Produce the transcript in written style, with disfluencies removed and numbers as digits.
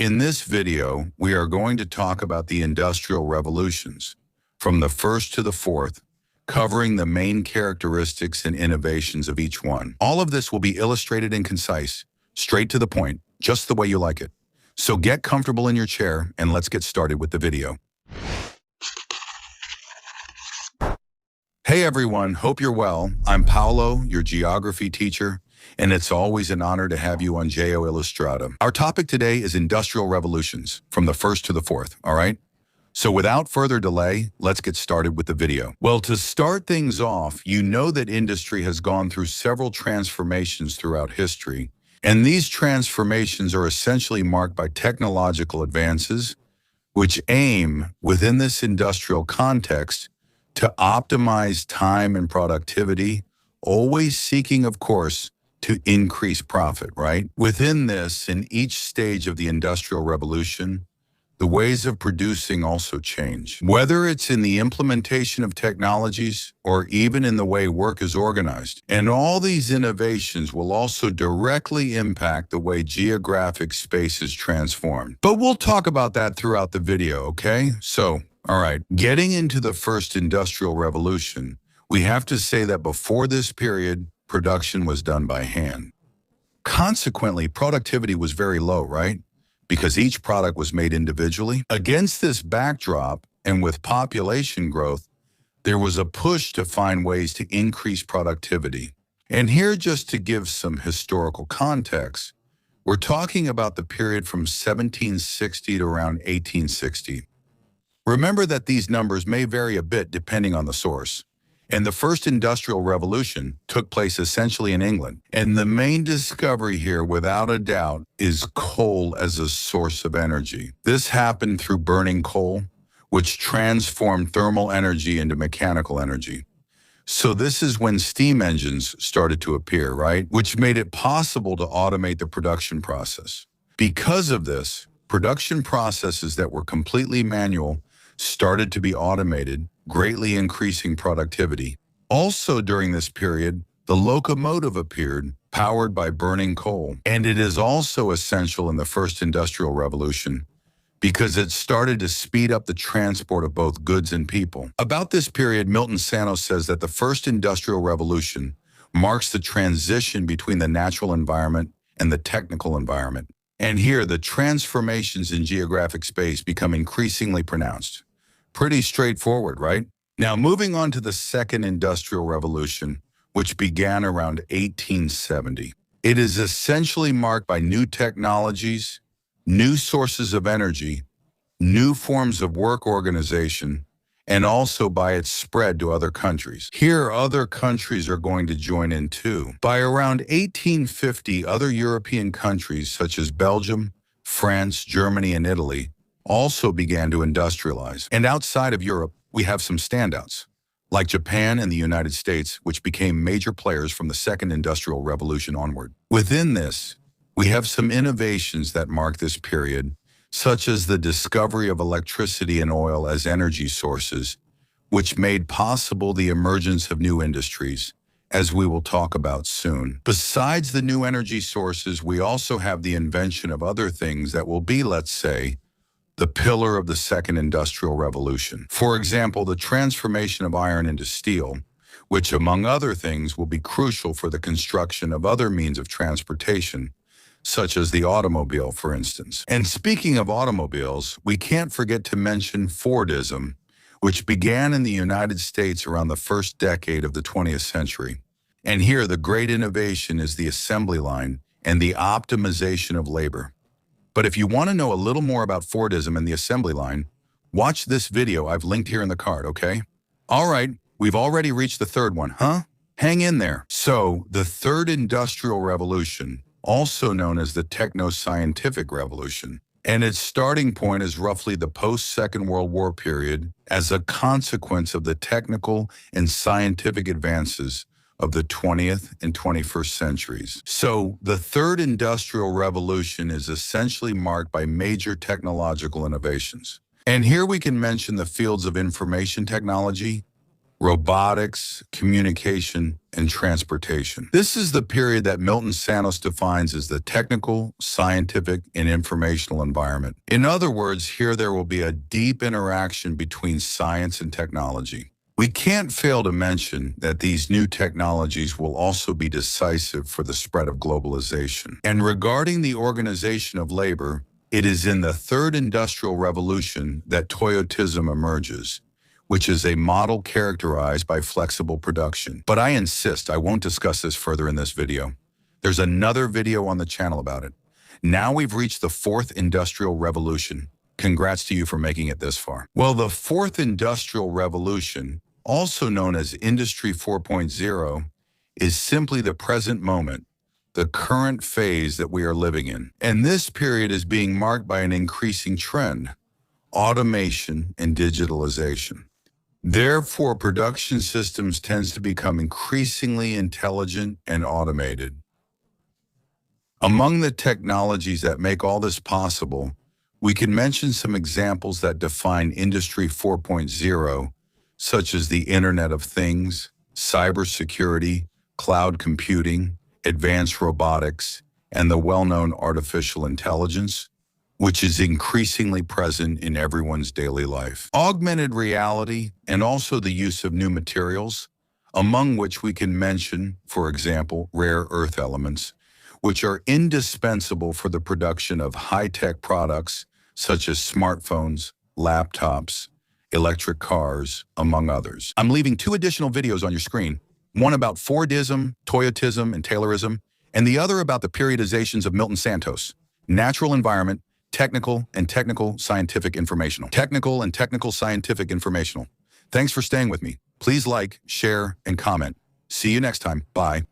In this video, we are going to talk about the industrial revolutions, from the first to the fourth, covering the main characteristics and innovations of each one. All of this will be illustrated and concise, straight to the point, just the way you like it. So get comfortable in your chair and let's get started with the video. Hey everyone, hope you're well. I'm Paolo, your geography teacher, and it's always an honor to have you on JO Illustrata. Our topic today is industrial revolutions, from the first to the fourth, all right? So without further delay, let's get started with the video. Well, to start things off, you know that industry has gone through several transformations throughout history, and these transformations are essentially marked by technological advances, which aim, within this industrial context, to optimize time and productivity, always seeking, of course, to increase profit, right? Within this, in each stage of the Industrial Revolution, the ways of producing also change. Whether it's in the implementation of technologies or even in the way work is organized. And all these innovations will also directly impact the way geographic space is transformed. But we'll talk about that throughout the video, okay? So, all right, getting into the first Industrial Revolution, we have to say that before this period, production was done by hand. Consequently, productivity was very low, right? Because each product was made individually. Against this backdrop, and with population growth, there was a push to find ways to increase productivity. And here, just to give some historical context, we're talking about the period from 1760 to around 1860. Remember that these numbers may vary a bit depending on the source. And the first industrial revolution took place essentially in England. And the main discovery here, without a doubt, is coal as a source of energy. This happened through burning coal, which transformed thermal energy into mechanical energy. So this is when steam engines started to appear, right? Which made it possible to automate the production process. Because of this, production processes that were completely manual started to be automated, greatly increasing productivity. Also during this period, the locomotive appeared, powered by burning coal. And it is also essential in the first industrial revolution because it started to speed up the transport of both goods and people. About this period, Milton Santos says that the first industrial revolution marks the transition between the natural environment and the technical environment. And here, the transformations in geographic space become increasingly pronounced. Pretty straightforward, right? Now, moving on to the second industrial revolution, which began around 1870. It is essentially marked by new technologies, new sources of energy, new forms of work organization, and also by its spread to other countries. Here, other countries are going to join in too. By around 1850, other European countries such as Belgium, France, Germany, and Italy also began to industrialize. And outside of Europe, we have some standouts, like Japan and the United States, which became major players from the second industrial revolution onward. Within this, we have some innovations that mark this period, such as the discovery of electricity and oil as energy sources, which made possible the emergence of new industries, as we will talk about soon. Besides the new energy sources, we also have the invention of other things that will be, let's say, the pillar of the second industrial revolution. For example, the transformation of iron into steel, which among other things will be crucial for the construction of other means of transportation, such as the automobile, for instance. And speaking of automobiles, we can't forget to mention Fordism, which began in the United States around the first decade of the 20th century. And here, the great innovation is the assembly line and the optimization of labor. But if you want to know a little more about Fordism and the assembly line, watch this video I've linked here in the card, okay? All right, we've already reached the third one, huh? Hang in there. So, the third industrial revolution, also known as the techno-scientific revolution, and its starting point is roughly the post-Second World War period as a consequence of the technical and scientific advances of the 20th and 21st centuries. So the third industrial revolution is essentially marked by major technological innovations. And here we can mention the fields of information technology, robotics, communication, and transportation. This is the period that Milton Santos defines as the technical, scientific, and informational environment. In other words, here there will be a deep interaction between science and technology. We can't fail to mention that these new technologies will also be decisive for the spread of globalization. And regarding the organization of labor, it is in the third industrial revolution that Toyotism emerges, which is a model characterized by flexible production. But I insist I won't discuss this further in this video. There's another video on the channel about it. Now we've reached the fourth industrial revolution. Congrats to you for making it this far. Well, the fourth industrial revolution, also known as Industry 4.0, is simply the present moment, the current phase that we are living in. And this period is being marked by an increasing trend: automation and digitalization. Therefore, production systems tends to become increasingly intelligent and automated. Among the technologies that make all this possible, we can mention some examples that define Industry 4.0, such as the Internet of Things, cybersecurity, cloud computing, advanced robotics, and the well-known artificial intelligence, which is increasingly present in everyone's daily life. Augmented reality, and also the use of new materials, among which we can mention, for example, rare earth elements, which are indispensable for the production of high-tech products such as smartphones, laptops, electric cars, among others. I'm leaving 2 additional videos on your screen, one about Fordism, Toyotism, and Taylorism, and the other about the periodizations of Milton Santos: natural environment, technical and technical scientific informational. Technical and technical scientific informational. Thanks for staying with me. Please like, share, and comment. See you next time. Bye.